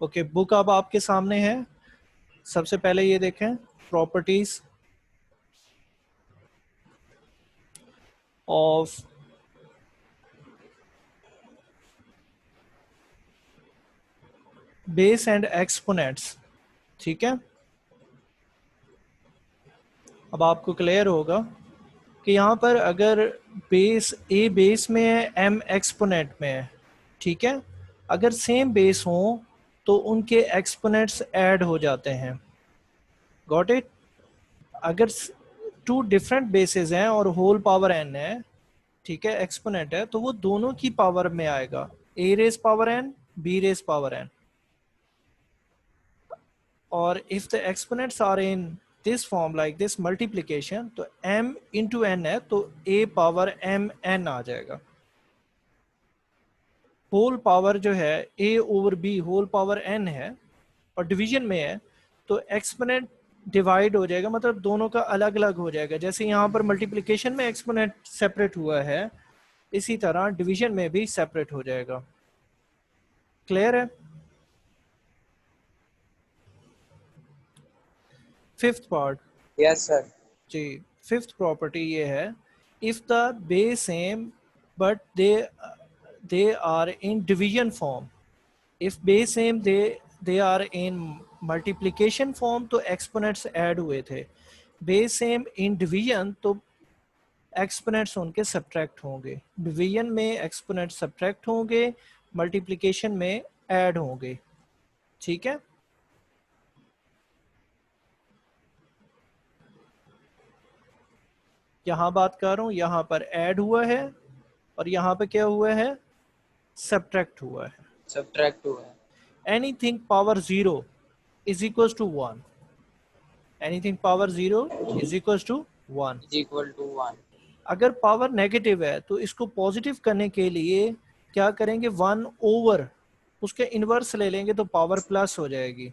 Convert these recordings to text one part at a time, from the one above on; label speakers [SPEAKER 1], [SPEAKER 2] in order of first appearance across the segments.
[SPEAKER 1] Okay, book अब आपके सामने है। सबसे पहले ये देखें, properties of base and exponents. ठीक है, अब आपको क्लियर होगा कि यहाँ पर अगर बेस ए बेस में है, एम एक्सपोनेंट में है, ठीक है, अगर सेम बेस हो तो उनके एक्सपोनेंट्स ऐड हो जाते हैं। Got it? अगर टू डिफरेंट बेसेस हैं और होल पावर एन है, ठीक है, एक्सपोनेंट है, तो वो दोनों की पावर में आएगा, A raise power N, B raise power N. और if the exponents are in this form like this multiplication, तो m इंटू एन है तो a पावर m n आ जाएगा। होल पावर जो है a over b whole power n है और डिवीजन में है, तो एक्सपोनेंट डिवाइड हो जाएगा, मतलब दोनों का अलग अलग हो जाएगा। जैसे यहाँ पर मल्टीप्लिकेशन में एक्सपोनेंट सेपरेट हुआ है, इसी तरह डिवीजन में भी सेपरेट हो जाएगा। क्लियर है? Fifth part
[SPEAKER 2] yes sir.
[SPEAKER 1] जी, फिफ्थ प्रॉपर्टी ये है, if the base same but they are in division form. If base same they are in multiplication form तो एक्सपोनेंट्स ऐड हुए थे, बेस सेम इन डिवीजन तो exponents उनके subtract होंगे। Division में एक्सपोनेंट्स सब्ट्रैक्ट होंगे, मल्टीप्लिकेशन में ऐड होंगे। ठीक है, यहाँ बात कर रहा हूँ, यहाँ पर ऐड हुआ है और यहाँ पे क्या हुआ है, सब्ट्रैक्ट हुआ है।
[SPEAKER 2] सब्ट्रैक्ट हुआ है।
[SPEAKER 1] Anything power zero is equal to one. Anything power zero is equal to one.
[SPEAKER 2] Is equal to 1।
[SPEAKER 1] अगर पावर नेगेटिव है तो इसको पॉजिटिव करने के लिए क्या करेंगे, वन ओवर उसके इनवर्स ले लेंगे तो पावर प्लस हो जाएगी।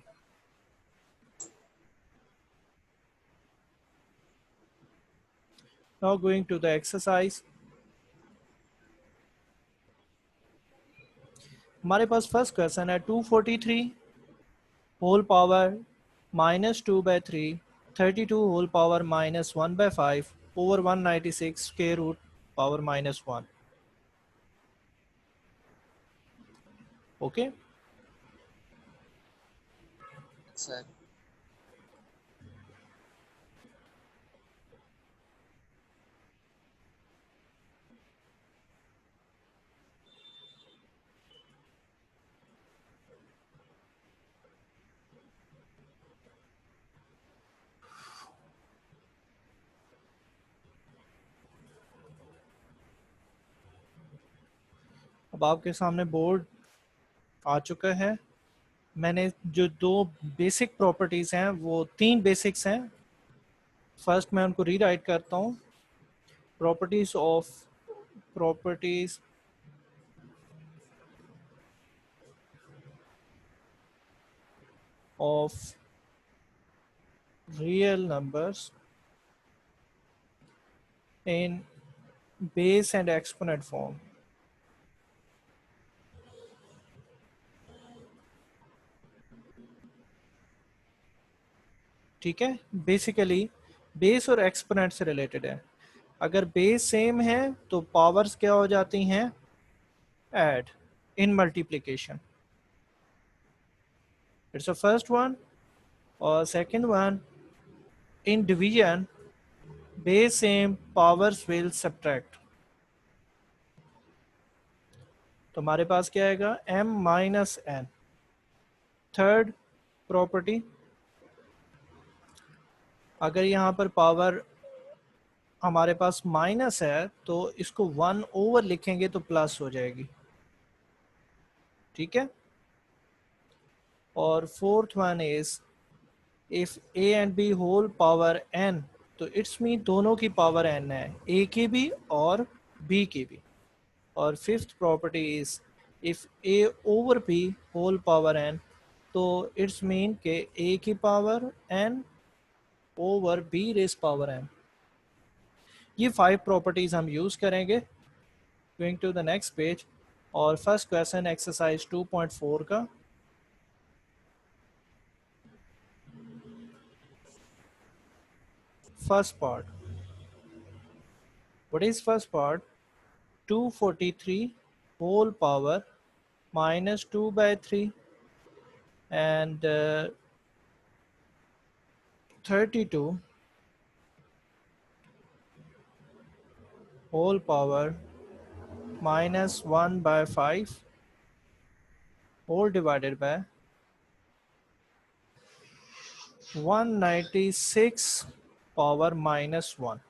[SPEAKER 1] Now going to the exercise. हमारे पास फर्स्ट क्वेश्चन है 243 whole power -2/3, 32 whole power -1/5 over 196 square root power -1। Okay,
[SPEAKER 2] sir
[SPEAKER 1] अब आपके सामने बोर्ड आ चुका है। मैंने जो दो बेसिक प्रॉपर्टीज हैं, वो तीन बेसिक्स हैं। फर्स्ट मैं उनको रीराइट करता हूँ। Properties of real numbers in base and exponent form. ठीक है, बेसिकली बेस और एक्सपोनेंट से रिलेटेड है। अगर बेस सेम है तो पावर्स क्या हो जाती हैं, add in multiplication. It's a first one. और second one, in division base same powers will subtract. तो हमारे पास क्या आएगा, m minus N. Third property, अगर यहाँ पर पावर हमारे पास माइनस है तो इसको वन ओवर लिखेंगे तो प्लस हो जाएगी। ठीक है, और fourth one is if a and b whole power n, तो इट्स मीन दोनों की पावर n है, a की भी और b की भी। और fifth property is if a over b whole power n, तो इट्स मीन के a की power n over b raise power n। ये 5 प्रॉपर्टीज हम यूज करेंगे। Going to the next page, और फर्स्ट क्वेश्चन एक्सरसाइज 2.4 का। first part. What is first part? 243 whole power minus 2 by 3 and 32 whole power minus 1 by 5 whole divided by 196 power minus 1.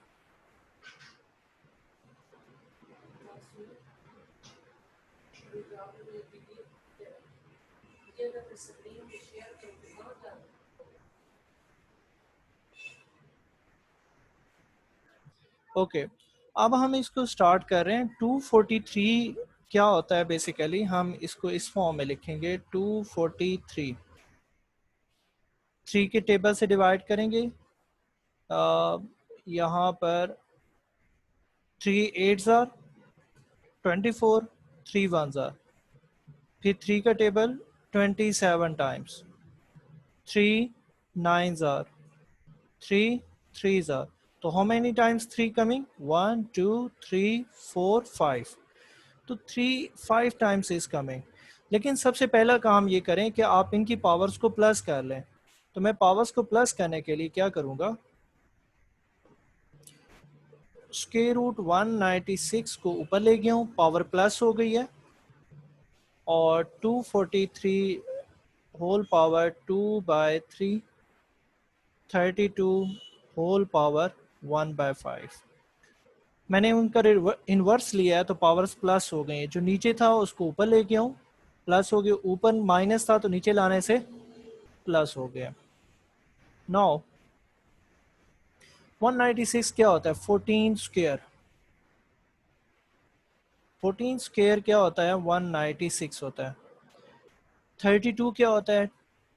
[SPEAKER 1] Okay, अब हम इसको start कर रहे हैं। 243 क्या होता है बेसिकली, हम इसको इस फॉर्म में लिखेंगे। 243 3 के टेबल से डिवाइड करेंगे। यहाँ पर 3 8s आर 24, 3 1s आर, फिर 3 का table 27 times, 3 9s are, 3 3s are. तो हाउ मेनी टाइम्स 3 कमिंग? 1 2 3 4 5। तो 3 5 टाइम्स इज कमिंग। लेकिन सबसे पहला काम ये करें कि आप इनकी पावर्स को प्लस कर लें। तो मैं पावर्स को प्लस करने के लिए क्या करूँगा, स्क्वायर रूट 196 को ऊपर ले गया हूँ, पावर प्लस हो गई है, और 243 whole power 2 by 3, 32 whole power 1 by 5। मैंने उनका इन्वर्स लिया है तो पावर्स प्लस हो गई हैं। जो नीचे था उसको ऊपर ले गया हूँ, प्लस हो गया। ऊपर माइनस था तो नीचे लाने से प्लस हो गया। नाउ 196 क्या होता है? 14 स्क्वायर। 14 स्क्वायर क्या होता है? 196 होता है। 32 क्या होता है?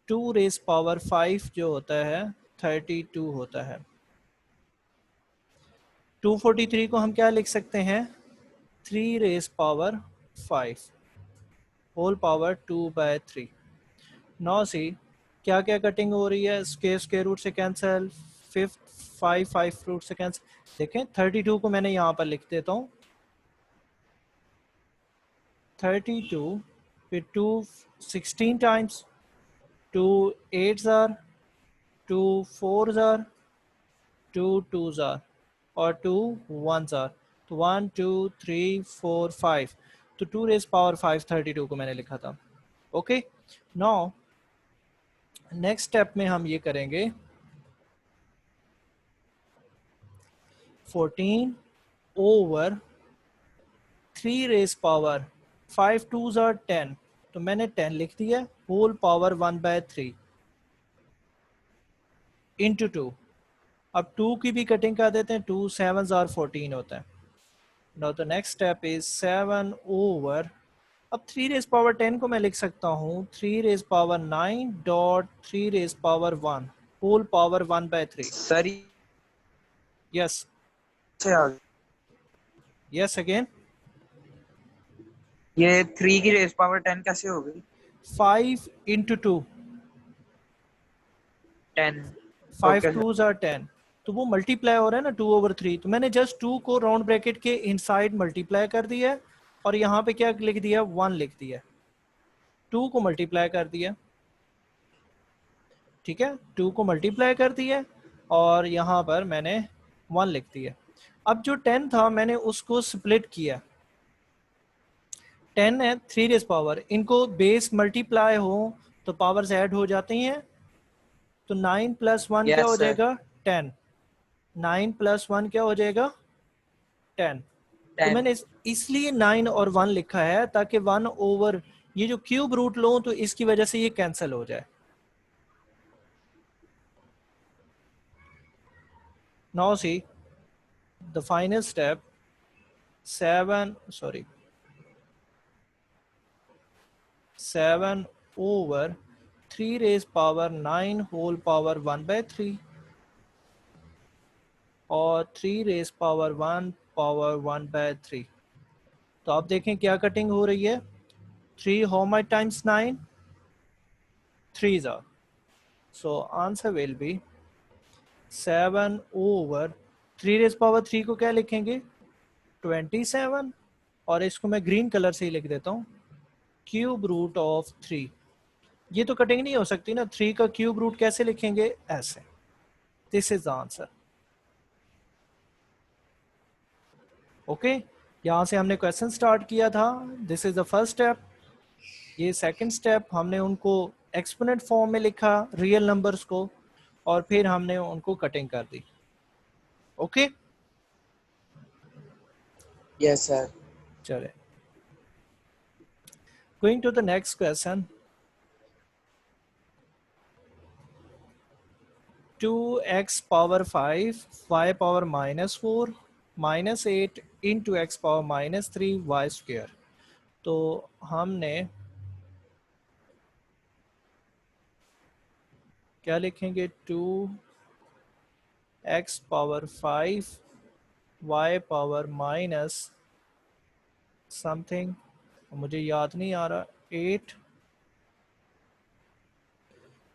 [SPEAKER 1] 2 रेस पावर 5 जो होता है 32 होता है। 243 को हम क्या लिख सकते हैं? 3 raise power 5 whole power 2 by 3। 9 से क्या क्या कटिंग हो रही है? स्क्वायर रूट से कैंसिल, फिफ्थ 5 रूट से कैंसिल। देखें 32 को मैंने यहाँ पर लिख देता हूँ। 32 फिर 2 16 times, 2 8s are, 2 4s are, 2 2s are, और 2 1s आर। तो 1 2 3 4 5। तो 2 रेज पावर 5 32 को मैंने लिखा था। ओके, नाउ नेक्स्ट स्टेप में हम ये करेंगे 14 over 3 raise power 5 2s are 10। तो मैंने 10 लिख दिया, होल पावर 1 बाय 3 इंटू 2। अब 2 की भी कटिंग कर देते हैं। 2 7s आर 14 होता है। Now the next step is 7 over, अब 3 रेज पावर 10 को मैं लिख सकता हूँ 3 raise power 9 dot 3 raise power 1 whole power 1 by 3।
[SPEAKER 2] Sir
[SPEAKER 1] yes
[SPEAKER 2] से आ गया।
[SPEAKER 1] Yes again.
[SPEAKER 2] ये 3 की रेस पावर 10 कैसे हो गई?
[SPEAKER 1] 5 into 2,
[SPEAKER 2] 10।
[SPEAKER 1] 5
[SPEAKER 2] okay sir.
[SPEAKER 1] 2s are 10। तो वो मल्टीप्लाई हो रहा है ना 2 ओवर 3। तो मैंने जस्ट 2 को राउंड ब्रैकेट के इनसाइड मल्टीप्लाई कर दिया है, और यहाँ पे क्या लिख दिया? 1 लिख दिया। 2 को मल्टीप्लाई कर दिया, ठीक है, 2 को मल्टीप्लाई कर दिया, और यहाँ पर मैंने 1 लिख दिया। अब जो 10 था मैंने उसको स्प्लिट किया। 10 है 3 रेज पावर, इनको बेस मल्टीप्लाई हो तो पावर्स ऐड हो जाती हैं। तो 9 प्लस 1 क्या
[SPEAKER 2] यस
[SPEAKER 1] हो
[SPEAKER 2] सर।
[SPEAKER 1] जाएगा? 10। 9 प्लस 1 क्या हो जाएगा? 10। तो
[SPEAKER 2] 10।
[SPEAKER 1] मैंने इसलिए 9 और 1 लिखा है ताकि 1 ओवर ये जो क्यूब रूट लो तो इसकी वजह से ये कैंसिल हो जाए। Now see the final step 7 over 3 raise power 9 whole power 1 by 3 और 3 रेज पावर 1 पावर 1 बाय 3। तो आप देखें क्या कटिंग हो रही है। 3 how much times 9? 3s are, so answer will be 7 over 3 raise power 3 को क्या लिखेंगे 27, और इसको मैं ग्रीन कलर से ही लिख देता हूँ क्यूब रूट ऑफ 3। ये तो कटिंग नहीं हो सकती ना, 3 का क्यूब रूट कैसे लिखेंगे, ऐसे। This is the answer. Okay, यहाँ से हमने क्वेश्चन स्टार्ट किया था, this is the first step. ये सेकंड स्टेप, हमने उनको एक्सपोनेंट फॉर्म में लिखा रियल नंबर्स को, और फिर हमने उनको कटिंग कर दी। Okay
[SPEAKER 2] yes sir.
[SPEAKER 1] चले, going to the next question. 2x power 5 y power -4 -8 into X power -3 Y square. तो हमने क्या लिखेंगे 2x power 5 y power minus something, मुझे याद नहीं आ रहा, 8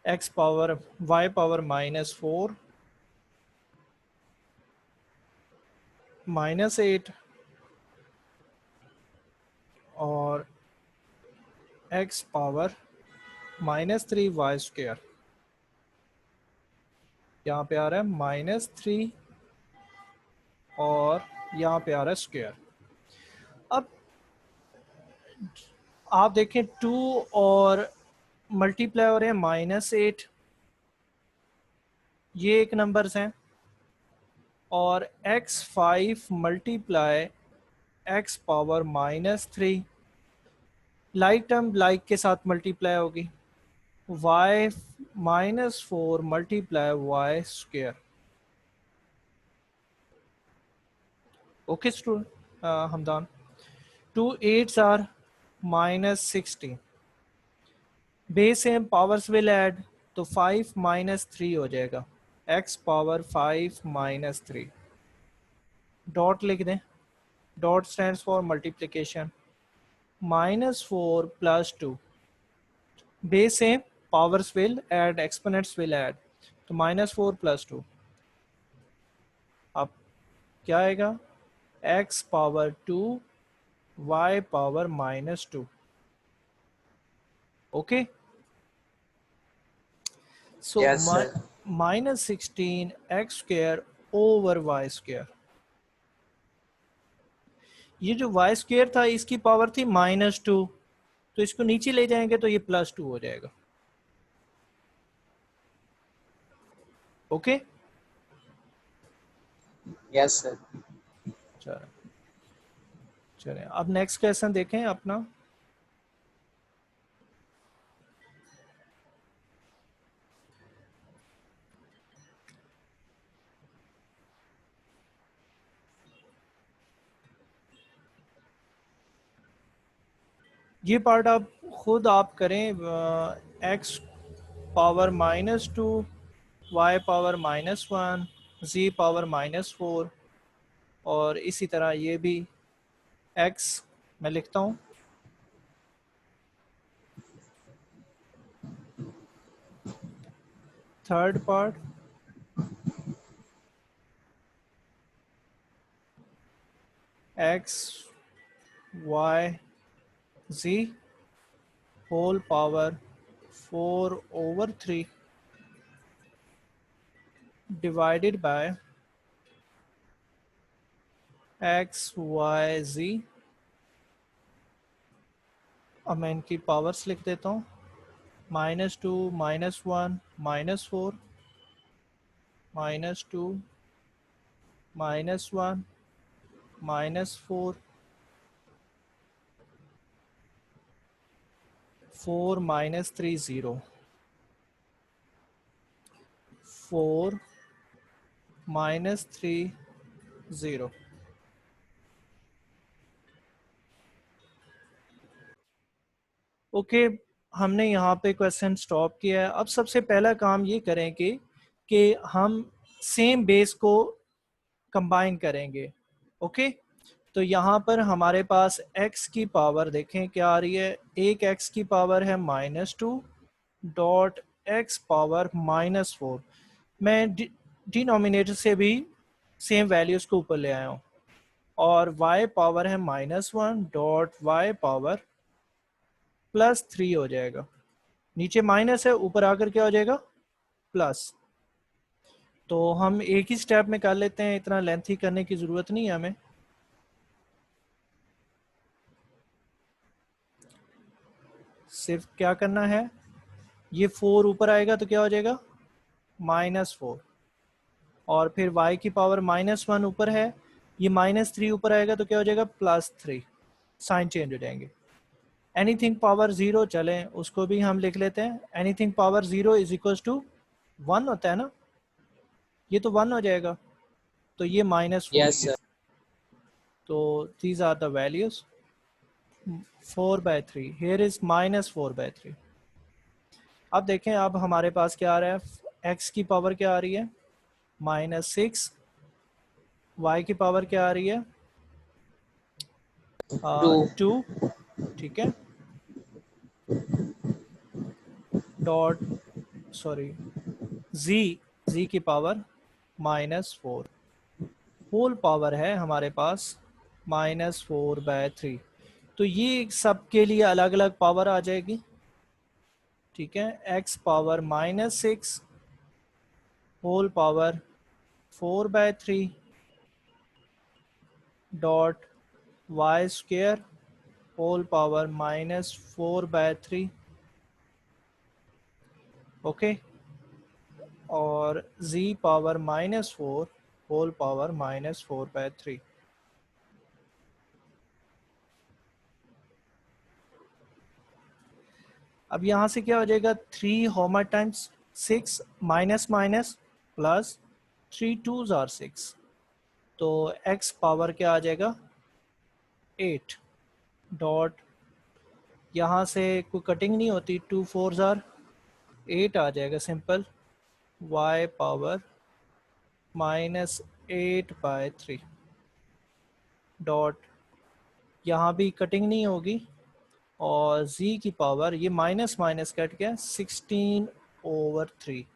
[SPEAKER 1] x पावर y पावर -4 -8 और x पावर -3 वाई स्क्वेयर। यहाँ पे आ रहा है -3 और यहाँ पे आ रहा है स्क्वेयर। अब आप देखें 2 और मल्टीप्लाई हो रहे हैं -8, ये एक नंबर्स हैं, और x5 multiply x power -3, like term like के साथ मल्टीप्लाई होगी, y -4 multiply y square. Okay student Hamdan, 2 8s are -16, base same powers will add, तो 5 -3 हो जाएगा, x पावर 5 -3, डॉट लिख दें, dot stands for multiplication, -4 + 2, base same powers will add, exponents will add, तो -4 + 2, अब क्या आएगा x power 2 y power -2। Okay, so
[SPEAKER 2] yes sir.
[SPEAKER 1] -16 x square over y square. ये जो y स्क्वायर था इसकी पावर थी -2, तो इसको नीचे ले जाएंगे तो ये +2 हो जाएगा। Okay
[SPEAKER 2] yes sir.
[SPEAKER 1] चलें चलें, अब नेक्स्ट क्वेश्चन देखें अपना। ये पार्ट आप खुद आप करें, x power -2 y power -1 z power -4, और इसी तरह ये भी x, मैं लिखता हूँ third part, x y z whole power 4/3 divided by x y z। अब मैं इनकी पावर्स लिख देता हूँ, -2 -1 -4 -2 -1 -4 4 -3 0 4 -3 0। ओके, हमने यहाँ पे क्वेश्चन स्टॉप किया है। अब सबसे पहला काम ये करें कि हम सेम बेस को कंबाइन करेंगे। ओके, तो यहाँ पर हमारे पास x की पावर देखें क्या आ रही है, एक x की पावर है -2 डॉट x पावर -4। मैं डिनोमिनेटर से भी सेम वैल्यूज़ को ऊपर ले आया हूँ, और y पावर है -1 डॉट y पावर +3 हो जाएगा। नीचे माइनस है, ऊपर आकर क्या हो जाएगा, प्लस। तो हम एक ही स्टेप में कर लेते हैं, इतना लेंथी करने की ज़रूरत नहीं है हमें। सिर्फ क्या करना है, ये 4 ऊपर आएगा तो क्या हो जाएगा, -4, और फिर y की पावर -1 ऊपर है, ये -3 ऊपर आएगा तो क्या हो जाएगा, +3। साइन चेंज हो जाएंगे। एनीथिंग पावर 0 चलें, उसको भी हम लिख लेते हैं। Anything power 0 is equal to 1 होता है ना, ये तो 1 हो जाएगा, तो ये -4
[SPEAKER 2] Yes,
[SPEAKER 1] ये।
[SPEAKER 2] sir.
[SPEAKER 1] तो these are the values. 4/3 here is -4/3। अब देखें, अब हमारे पास क्या आ रहा है, x की पावर क्या आ रही है, -6, y की पावर क्या आ रही है,
[SPEAKER 2] 2.
[SPEAKER 1] 2, ठीक है, डॉट, सॉरी, z की पावर -4, होल पावर है हमारे पास -4/3। तो ये सब के लिए अलग अलग पावर आ जाएगी, ठीक है। x power -6 whole power 4/3 dot y square whole power -4/3, okay, और z पावर -4 होल पावर -4/3। अब यहाँ से क्या हो जाएगा, 3 होमर times 6 minus minus plus 3 2s are 6, तो x पावर क्या आ जाएगा, 8 डॉट, यहाँ से कोई कटिंग नहीं होती, 2 4s आर 8 आ जाएगा सिंपल, y पावर -8/3 डॉट, यहाँ भी कटिंग नहीं होगी, और z की पावर, ये माइनस माइनस कट गया, 16/3।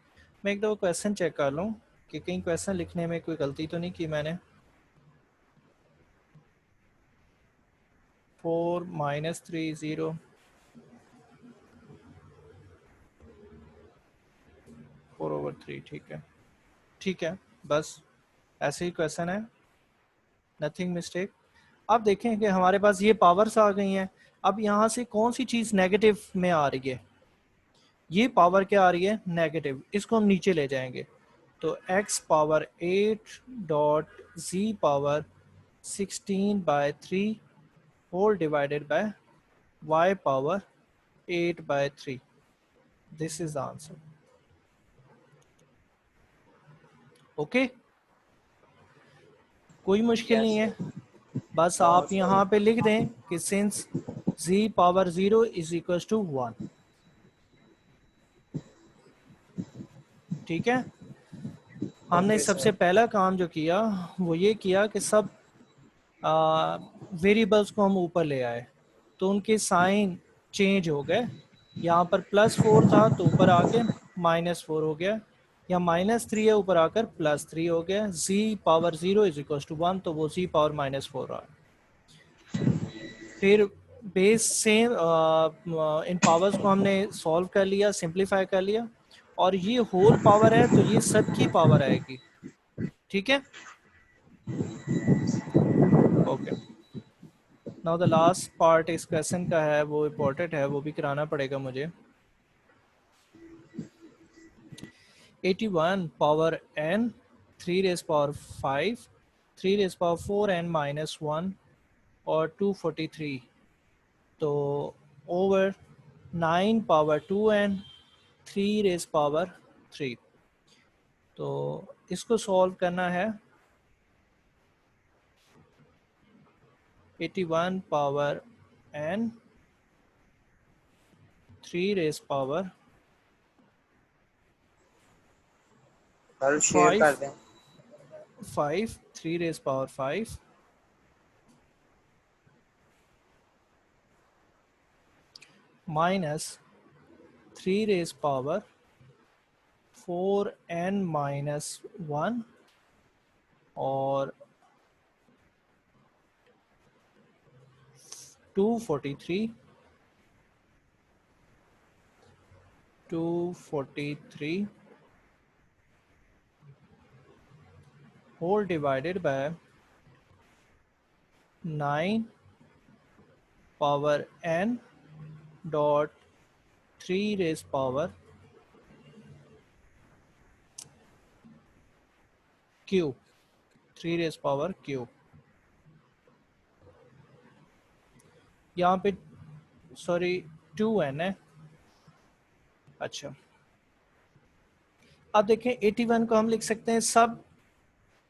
[SPEAKER 1] मैं एक दो क्वेश्चन चेक कर लूँ कि कहीं क्वेश्चन लिखने में कोई गलती तो नहीं की मैंने। 4 -3 0, 4/3, ठीक है, ठीक है, बस ऐसे ही क्वेश्चन है, नथिंग मिस्टेक। अब देखें कि हमारे पास ये पावर्स आ गई हैं। अब यहाँ से कौन सी चीज़ नेगेटिव में आ रही है, ये पावर क्या आ रही है, नेगेटिव, इसको हम नीचे ले जाएंगे। तो x power 8 dot z power 16/3 whole divided by y power 8/3, this is answer, okay. कोई मुश्किल
[SPEAKER 2] Yes,
[SPEAKER 1] नहीं है,
[SPEAKER 2] sir.
[SPEAKER 1] बस
[SPEAKER 2] No,
[SPEAKER 1] आप
[SPEAKER 2] sir.
[SPEAKER 1] यहाँ पे लिख दें कि since z power 0 is equal to 1, ठीक है। हमने
[SPEAKER 2] Okay,
[SPEAKER 1] सबसे
[SPEAKER 2] sir.
[SPEAKER 1] पहला काम जो किया वो ये किया कि सब वेरिएबल्स को हम ऊपर ले आए, तो उनके साइन चेंज हो गए। यहाँ पर +4 था तो ऊपर आके -4 हो गया, या -3 है ऊपर आकर +3 हो गया। z power 0 is equal to 1, तो वो z पावर -4 रहा। फिर बेस से इन पावर्स को हमने सॉल्व कर लिया, सिंप्लीफाई कर लिया, और ये होल पावर है तो ये सब की पावर आएगी, ठीक है, okay. Now the last part इस क्वेश्चन का है, वो इम्पोर्टेंट है, वो भी कराना पड़ेगा मुझे। 81 power n 3 raise power 5 3 raise power 4n -1 और 243, तो over 9 power 2n 3 raise power 3। तो इसको सॉल्व करना है। 81 पावर n 3 रेज पावर
[SPEAKER 2] कल शेयर
[SPEAKER 1] 5
[SPEAKER 2] कर दें.
[SPEAKER 1] 5 3 raise power 5 minus 3 raise power 4n-1 और 243 whole divided by 9 power n dot 3 raised power cube, 3 raised power cube. यहाँ पे सॉरी 2n है. अच्छा, अब देखें 81 को हम लिख सकते हैं, सब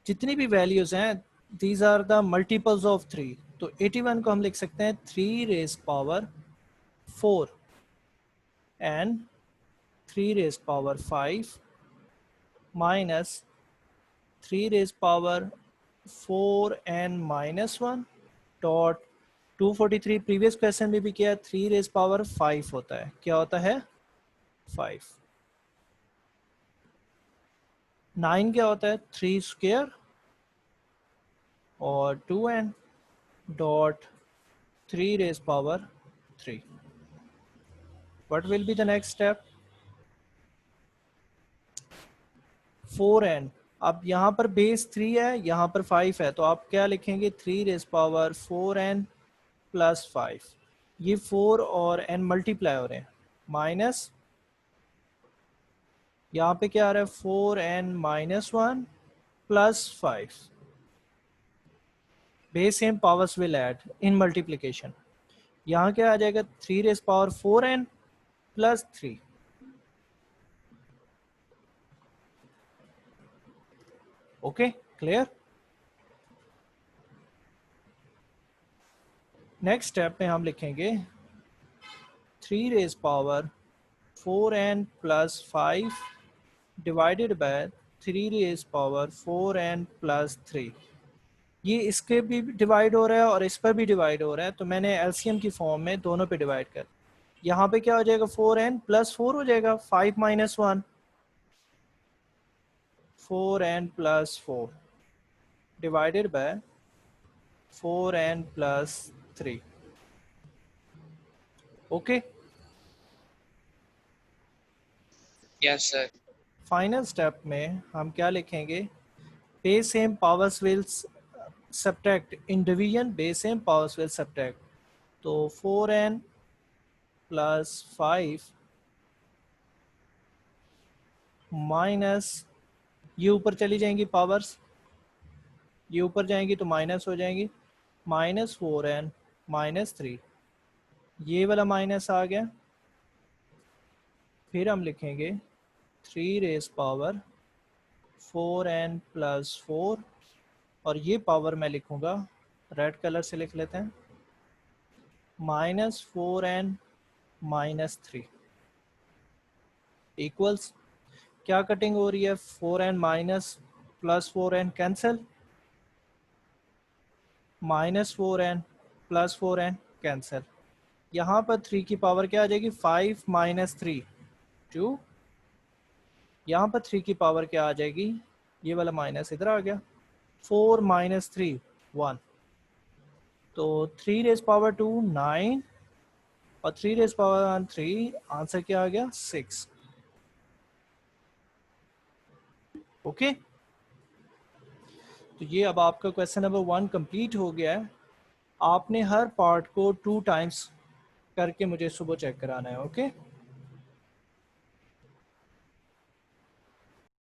[SPEAKER 1] जितनी भी वैल्यूज हैं these are the multiples of 3. तो 81 को हम लिख सकते हैं 3 raise power 4 and 3 raise power 5 minus 3 raise power 4 and minus 1 dot 243. Previous question में भी किया, 3 रेज पावर 5 होता है. क्या होता है? 5. 9 क्या होता है? 3 स्क्वायर और 2n dot 3 raise power 3. What will be the next step? 4n. अब यहाँ पर बेस 3 है, यहाँ पर 5 है, तो आप क्या लिखेंगे? 3 रेज पावर 4n प्लस 5. ये 4 और n मल्टीप्लाई हो रहे हैं, माइनस यहाँ पे क्या आ रहा है? 4n minus 1 plus 5. Base same, powers will add in multiplication. यहाँ क्या आ जाएगा? 3 raise power 4n plus 3. Okay, clear? Next step में हम लिखेंगे 3 raise power 4n plus 5 divided by 3 raise power 4n plus 3. ये इसके भी डिवाइड हो रहा है और इस पर भी डिवाइड हो रहा है, तो मैंने एलसीएम की फॉर्म में दोनों पे डिवाइड कर. यहाँ पे क्या हो जाएगा? 4n प्लस 4 हो जाएगा, 5 minus 1, 4n plus 4 divided by 4n plus 3. Okay,
[SPEAKER 2] Yes, sir.
[SPEAKER 1] Final step में हम क्या लिखेंगे? Base same, powers will subtract. In division base same, powers will subtract. तो 4n प्लस 5 माइनस, ये ऊपर चली जाएंगी पावर्स, ये ऊपर जाएंगी तो माइनस हो जाएंगी, माइनस 4n माइनस 3. ये वाला माइनस आ गया. फिर हम लिखेंगे 3 रेज पावर 4n प्लस 4 और ये पावर मैं लिखूंगा, रेड कलर से लिख लेते हैं, माइनस 4n माइनस 3 इक्वल्स. क्या कटिंग हो रही है? 4n minus plus 4n cancel, minus 4n plus 4n cancel. यहाँ पर 3 की पावर क्या आ जाएगी? 5 माइनस 3 2. यहाँ पर 3 की पावर क्या आ जाएगी? ये वाला माइनस इधर आ गया, 4 माइनस 3 1. तो 3 रेज पावर 2 9 और 3 रेज पावर 3, आंसर क्या आ गया? 6. ओके, तो ये अब आपका क्वेश्चन नंबर 1 कंप्लीट हो गया है. आपने हर पार्ट को 2 टाइम्स करके मुझे सुबह चेक कराना है. ओके.